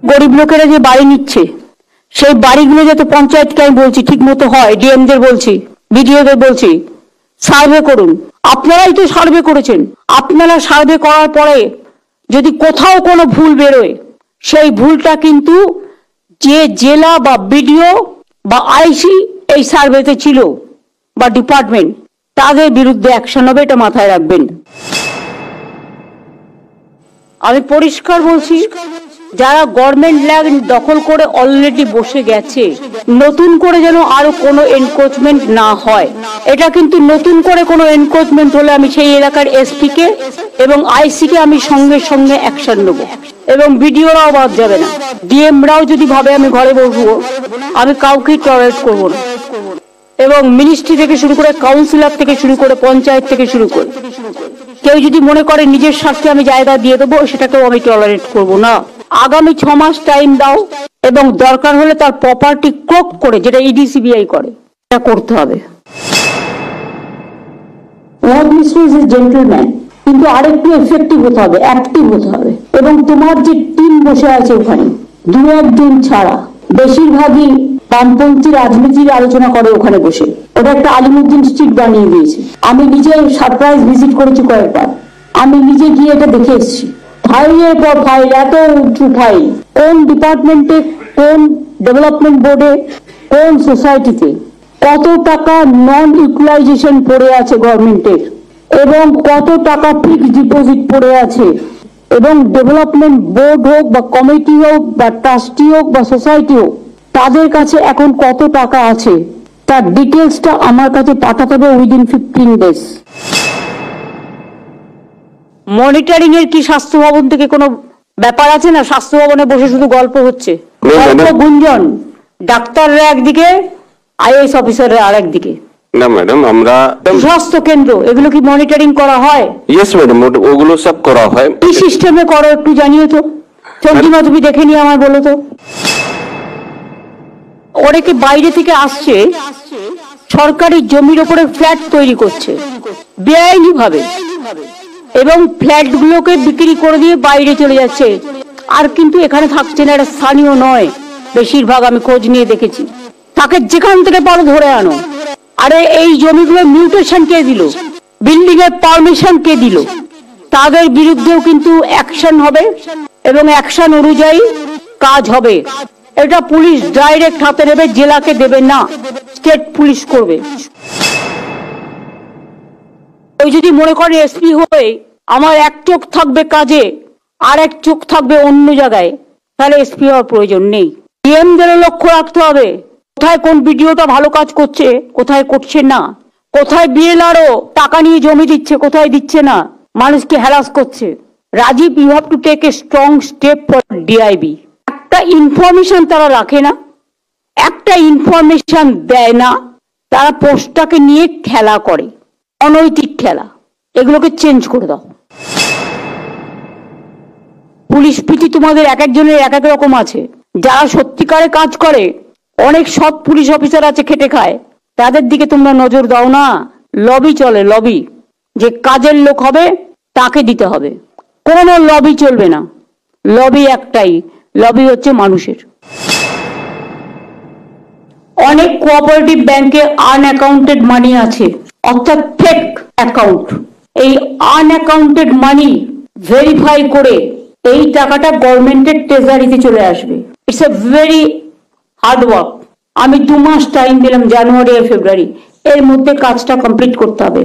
গরিব লোকেরা যে বাড়ি নিচ্ছে সেই বাড়িগুলো যাতে পঞ্চায়েতকে আমি বলছি ঠিক মতো হয়, ডিএমদের বলছি, বিডিওদের বলছি, সার্ভে করুন। আপনারাই তো সার্ভে করেছেন। আপনারা সার্ভে করার পরে যদি কোথাও কোনো ভুল বেরোয়, সেই ভুলটা কিন্তু যে জেলা বা বিডিও বা আইসি এই সার্ভেতে ছিল বা ডিপার্টমেন্ট, তাদের বিরুদ্ধে অ্যাকশন হবে, এটা মাথায় রাখবেন। আমি পরিষ্কার বলছি, যারা গভর্নমেন্ট ল্যান্ড দখল করে অলরেডি বসে গেছে, নতুন করে যেন আরো কোনো এনক্রোচমেন্ট না হয়। এটা কিন্তু নতুন করে কোনো এনক্রোচমেন্ট হলে আমি সেই এলাকার এসপি কে এবং আইসি কে আমি সঙ্গে সঙ্গে অ্যাকশন নেব, এবং বিডিওরাও বাদ যাবে না। ডিএমরাও যদি ভাবে আমি ঘরে বসবো, আমি কাউকেই টলারেট করবো না। এবং মিনিস্ট্রি থেকে শুরু করে, কাউন্সিলর থেকে শুরু করে, পঞ্চায়েত থেকে শুরু করে কেউ যদি মনে করে নিজের স্বার্থে আমি জায়গা দিয়ে দেবো, সেটাকেও আমি টলারেট করবো না। আগামী 6 মাস টাইম দাও, এবং দরকার হলে তার প্রপার্টি ক্লোক করে, যেটা ইডি সিবিআই করে, এটা করতে হবে। জেন্টলম্যান, কিন্তু আরেকটু এফেক্টিভ হতে হবে, অ্যাক্টিভ হতে হবে। এবং তোমার যে টিম বসে আছে ওখানে, 2-1 ছাড়া বেশিরভাগই বামপন্থী রাজনীতির আলোচনা করে ওখানে বসে। ওটা একটা আলিমুদ্দিন স্ট্রিট বানিয়ে দিয়েছে। আমি নিজে সারপ্রাইজ ভিজিট করেছি কয়েকবার, আমি নিজে গিয়ে এটা দেখে এসেছি। ফাইলের পর ফাইল, এত উঁচু ফাইল, কোন ডিপার্টমেন্টে, কোন ডেভেলপমেন্ট বোর্ডে, কোন সোসাইটিতে কত টাকা নন ইউটিলাইজেশন পড়ে আছে গভর্নমেন্টের, এবং কত টাকা ফিক্সড ডিপোজিট পড়ে আছে, এবং ডেভেলপমেন্ট বোর্ড হোক বা কমিটি হোক বা ট্রাস্টি হোক বা সোসাইটি হোক, তাদের কাছে এখন কত টাকা আছে, তার ডিটেলসটা আমার কাছে পাঠাতে হবে উইদিন 15 ডেজ। মনিটরিং এর কি স্বাস্থ্য ভবন থেকে কোনো ব্যাপার আছে? না, স্বাস্থ্য ভবনে বসে শুধু গল্প হচ্ছে, গল্প গুঞ্জন। ডাক্তাররা একদিকে, আইএএস অফিসাররা আরেকদিকে। না ম্যাডাম, আমরা স্বাস্থ্য কেন্দ্র, এগুলো কি মনিটরিং করা হয়? ইয়েস ম্যাডাম, ওগুলো সব করা হয়। কি সিস্টেমে করো একটু জানিও তো। চন্দ্রিমা, তুমি দেখে নিয়ে আমায় বলো তো। ওরা কি বাইরে থেকে আসছে, সরকারি জমির ওপরে ফ্ল্যাট তৈরি করছে বেআইনি ভাবে, এবং ফ্ল্যাট গুলোকে বিক্রি করে দিয়ে বাইরে চলে যাচ্ছে, আর কিন্তু এখানে থাকছে না। এটা স্থানীয় নয় বেশিরভাগ, আমি খোঁজ নিয়ে দেখেছি। তাকে যেখান থেকে পারো ধরে আনো। আরে এই জমিগুলো মিউটেশন কে দিল, বিল্ডিং এর পারমিশন কে দিল, তাদের বিরুদ্ধেও কিন্তু অ্যাকশন হবে, এবং অ্যাকশন অনুযায়ী কাজ হবে। এটা পুলিশ ডাইরেক্ট হাতে নেবে, জেলাকে দেবে না, স্টেট পুলিশ করবে। ওই যদি মনে করে এসপি হয়ে আমার এক চোখ থাকবে কাজে আর এক চোখ থাকবে অন্য জায়গায়, তাহলে এসপি হওয়ার প্রয়োজন নেই। ডিএমদেরও লক্ষ্য রাখতে হবে কোথায় কোন ভিডিওটা ভালো কাজ করছে, কোথায় করছে না, কোথায় বিএলআরও টাকা নিয়ে জমি দিচ্ছে, কোথায় দিচ্ছে না, মানুষকে হ্যারাস করছে। Rajiv, you have to take a strong step for DIB. একটা ইনফরমেশন তারা রাখে না, একটা ইনফরমেশন দেয় না, তারা পোস্টটাকে নিয়ে খেলা করে, অনৈতিক খেলা। এগুলোকে চেঞ্জ করে দাও। পুলিশ পিটি তোমাদের এক একজনের এক এক রকম আছে। যারা সত্যিকারে কাজ করে, অনেক সৎ পুলিশ অফিসার আছে, খেটে খায়, তাদের দিকে তোমরা নজর দাও না। লবি চলে, লবি। যে কাজের লোক হবে তাকে দিতে হবে, কোনো লবি চলবে না। লবি একটাই, লবি হচ্ছে মানুষের। অনেক কোঅপারেটিভ ব্যাংকে আনঅ্যাকাউন্টেড মানি আছে, অর্থাৎ ফেক অ্যাকাউন্ট। এই আনঅ্যাকাউন্টেড মানি ভেরিফাই করে এই টাকাটা গভর্নমেন্টের ট্রেজারিতে চলে আসবে। It's a very hard work. আমি 2 মাস টাইম দিলাম, জানুয়ারি আর ফেব্রুয়ারি, এর মধ্যে কাজটা কমপ্লিট করতে হবে।